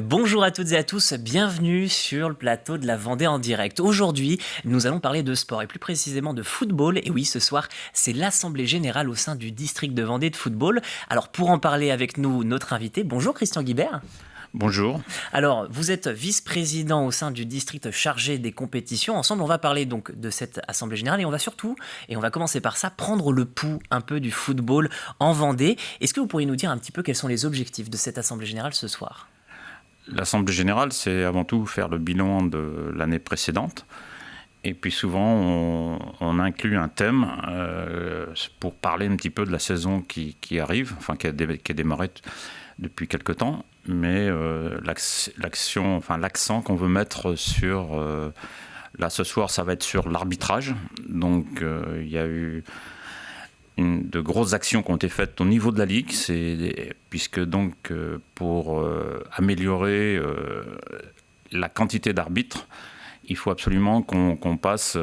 Bonjour à toutes et à tous, bienvenue sur le plateau de la Vendée en direct. Aujourd'hui, nous allons parler de sport et plus précisément de football. Et oui, ce soir, c'est l'Assemblée Générale au sein du district de Vendée de football. Alors pour en parler avec nous, notre invité, bonjour Christian Guibert. Bonjour. Alors, vous êtes vice-président au sein du district chargé des compétitions. Ensemble, on va parler donc de cette Assemblée Générale et on va surtout, et on va commencer par ça, prendre le pouls un peu du football en Vendée. Est-ce que vous pourriez nous dire un petit peu quels sont les objectifs de cette Assemblée Générale ce soir ? L'Assemblée Générale, c'est avant tout faire le bilan de l'année précédente. Et puis souvent, on inclut un thème pour parler un petit peu de la saison qui arrive, enfin qui a démarré depuis quelque temps. Mais l'accent qu'on veut mettre sur... là, ce soir, ça va être sur l'arbitrage. Donc, il y a eu de grosses actions qui ont été faites au niveau de la Ligue, puisque donc pour améliorer la quantité d'arbitres, il faut absolument qu'on passe,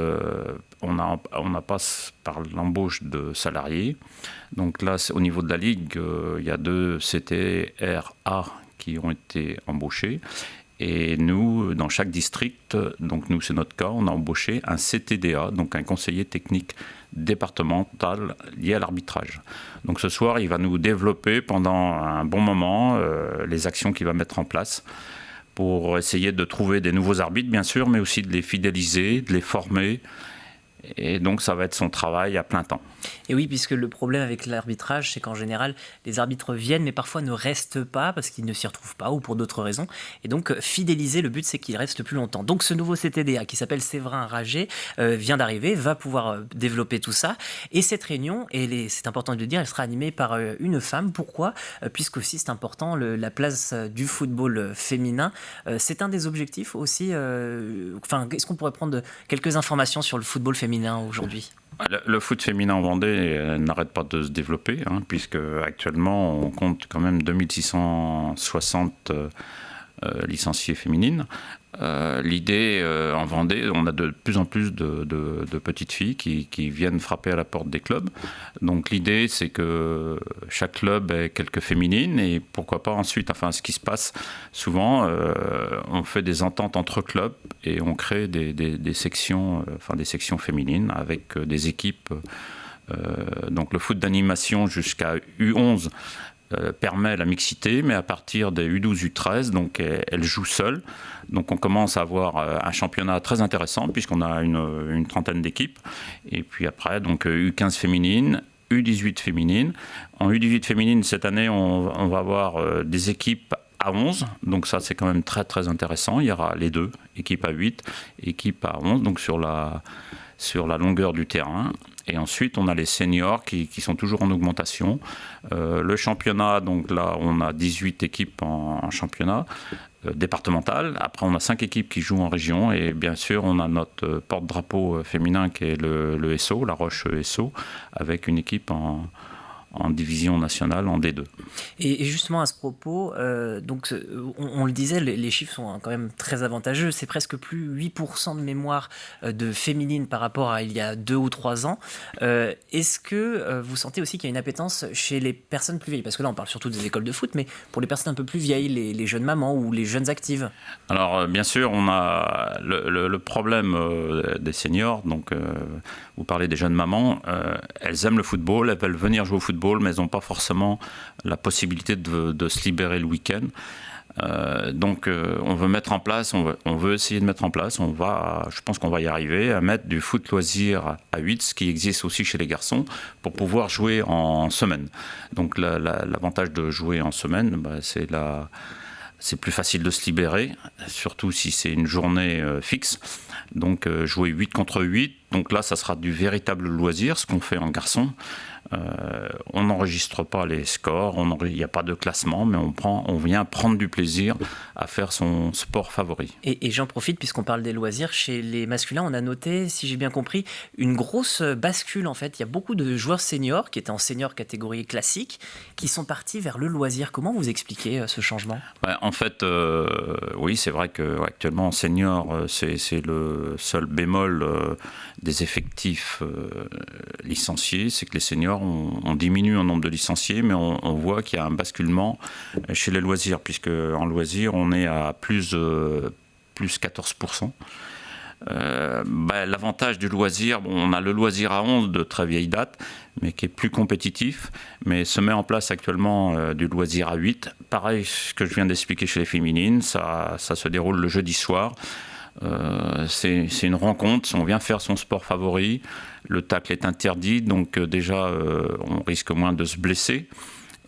on passe par l'embauche de salariés. Donc là, au niveau de la Ligue, il y a 2 CTRA qui ont été embauchés. Et nous, dans chaque district, donc nous c'est notre cas, on a embauché un CTDA, donc un conseiller technique départemental lié à l'arbitrage. Donc ce soir, il va nous développer pendant un bon moment les actions qu'il va mettre en place pour essayer de trouver des nouveaux arbitres, bien sûr, mais aussi de les fidéliser, de les former. Et donc ça va être son travail à plein temps. Et oui, puisque le problème avec l'arbitrage, c'est qu'en général, les arbitres viennent, mais parfois ne restent pas parce qu'ils ne s'y retrouvent pas ou pour d'autres raisons. Et donc, fidéliser, le but, c'est qu'ils restent plus longtemps. Donc, ce nouveau CTDA qui s'appelle Séverin Rager vient d'arriver, va pouvoir développer tout ça. Et cette réunion, et c'est important de le dire, elle sera animée par une femme. Pourquoi ? Puisqu'aussi, c'est important, la place du football féminin. C'est un des objectifs aussi. Est-ce qu'on pourrait prendre quelques informations sur le football féminin aujourd'hui ? Le foot féminin en Vendée n'arrête pas de se développer, puisque actuellement on compte quand même 2660 licenciées féminines. L'idée en Vendée, on a de plus en plus de petites filles qui viennent frapper à la porte des clubs. Donc l'idée, c'est que chaque club ait quelques féminines et pourquoi pas ensuite, ce qui se passe souvent, on fait des ententes entre clubs et on crée des sections, des sections féminines avec des équipes. Donc le foot d'animation jusqu'à U11 permet la mixité, mais à partir des U12, U13, donc elle joue seule. Donc on commence à avoir un championnat très intéressant puisqu'on a une trentaine d'équipes. Et puis après, donc U15 féminine, U18 féminine. En U18 féminine, cette année, on va avoir des équipes à 11, donc ça c'est quand même très très intéressant. Il y aura les deux, équipe à 8, équipe à 11, donc sur la longueur du terrain. Et ensuite, on a les seniors qui sont toujours en augmentation. Le championnat, donc là, on a 18 équipes en championnat départemental. Après, on a 5 équipes qui jouent en région. Et bien sûr, on a notre porte-drapeau féminin qui est le SO, la Roche SO, avec une équipe en division nationale, en D2. Et justement à ce propos, on le disait, les chiffres sont quand même très avantageux. C'est presque plus 8% de mémoire de féminine par rapport à il y a 2 ou 3 ans. Est-ce que vous sentez aussi qu'il y a une appétence chez les personnes plus vieilles ? Parce que là, on parle surtout des écoles de foot, mais pour les personnes un peu plus vieilles, les jeunes mamans ou les jeunes actives. Alors, bien sûr, on a le problème des seniors. Donc, vous parlez des jeunes mamans. Elles aiment le football, elles veulent venir jouer au football, mais elles n'ont pas forcément la possibilité de se libérer le week-end. Donc on veut mettre en place, on veut essayer de mettre en place, je pense qu'on va y arriver, à mettre du foot loisir à 8, ce qui existe aussi chez les garçons, pour pouvoir jouer en semaine. Donc l'avantage de jouer en semaine, c'est plus facile de se libérer, surtout si c'est une journée fixe. Donc jouer 8 contre 8, donc là ça sera du véritable loisir, ce qu'on fait en garçon. On n'enregistre pas les scores, il n'y a pas de classement, mais on vient prendre du plaisir à faire son sport favori. Et j'en profite, puisqu'on parle des loisirs, chez les masculins, on a noté, si j'ai bien compris, une grosse bascule en fait. Il y a beaucoup de joueurs seniors qui étaient en senior catégorie classique, qui sont partis vers le loisir. Comment vous expliquez ce changement ? En fait, oui, c'est vrai qu'actuellement en senior, c'est le seul bémol des effectifs licenciés, c'est que les seniors, on diminue en nombre de licenciés, mais on voit qu'il y a un basculement chez les loisirs, puisque en loisirs, on est à plus 14%. L'avantage du loisir, on a le loisir à 11 de très vieille date, mais qui est plus compétitif, mais se met en place actuellement du loisir à 8. Pareil, ce que je viens d'expliquer chez les féminines, ça se déroule le jeudi soir. C'est une rencontre, on vient faire son sport favori, le tacle est interdit, donc déjà on risque moins de se blesser.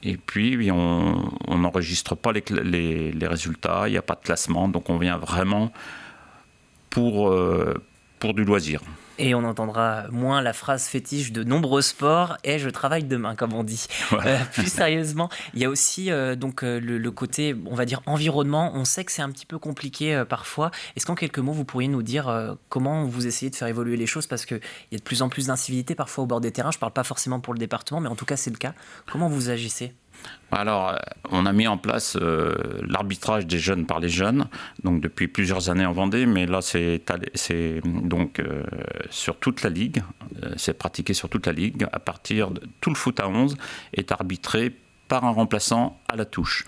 Et puis on n'enregistre pas les résultats, il n'y a pas de classement, donc on vient vraiment pour du loisir. Et on entendra moins la phrase fétiche de nombreux sports et je travaille demain, comme on dit. Ouais. Plus sérieusement, il y a aussi le côté, on va dire, environnement. On sait que c'est un petit peu compliqué parfois. Est-ce qu'en quelques mots, vous pourriez nous dire comment vous essayez de faire évoluer les choses? Parce qu'il y a de plus en plus d'incivilité parfois au bord des terrains. Je ne parle pas forcément pour le département, mais en tout cas, c'est le cas. Comment vous agissez? Alors, on a mis en place l'arbitrage des jeunes par les jeunes, donc depuis plusieurs années en Vendée, mais là c'est donc sur toute la ligue, c'est pratiqué sur toute la ligue. À partir de tout le foot à 11 est arbitré par un remplaçant à la touche.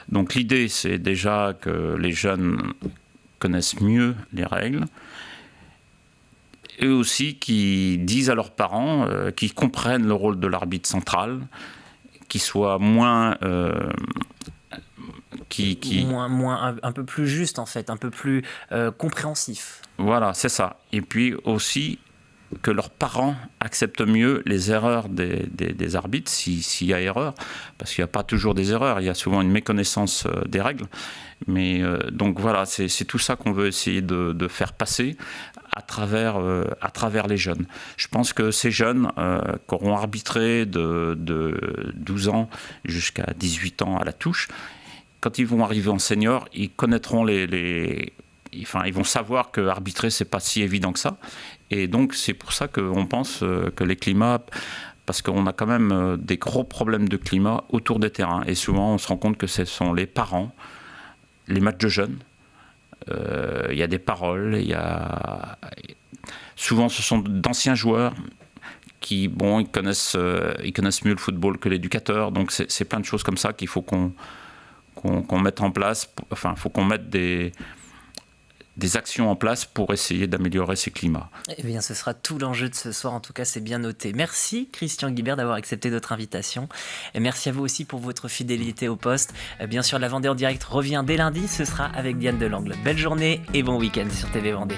Donc l'idée, c'est déjà que les jeunes connaissent mieux les règles. Eux aussi qui disent à leurs parents, qui comprennent le rôle de l'arbitre central, qui soit moins un peu plus juste en fait, un peu plus compréhensif. Voilà, c'est ça. Et puis aussi que leurs parents acceptent mieux les erreurs des arbitres, s'il y a erreur, parce qu'il n'y a pas toujours des erreurs, il y a souvent une méconnaissance des règles. Mais donc voilà, c'est tout ça qu'on veut essayer de faire passer à travers les jeunes. Je pense que ces jeunes qui auront arbitré de 12 ans jusqu'à 18 ans à la touche, quand ils vont arriver en senior, ils connaîtront ils vont savoir que arbitrer, c'est pas si évident que ça. Et donc, c'est pour ça qu'on pense que les climats, parce qu'on a quand même des gros problèmes de climat autour des terrains. Et souvent, on se rend compte que ce sont les parents, les matchs de jeunes. Il y a des paroles, souvent ce sont d'anciens joueurs qui, ils connaissent mieux le football que l'éducateur. Donc, c'est plein de choses comme ça qu'il faut qu'on mette en place. Enfin, il faut qu'on mette des actions en place pour essayer d'améliorer ces climats. Eh bien, ce sera tout l'enjeu de ce soir. En tout cas, c'est bien noté. Merci, Christian Guibert, d'avoir accepté notre invitation. Et merci à vous aussi pour votre fidélité au poste. Bien sûr, la Vendée en direct revient dès lundi. Ce sera avec Diane Delangle. Belle journée et bon week-end sur TV Vendée.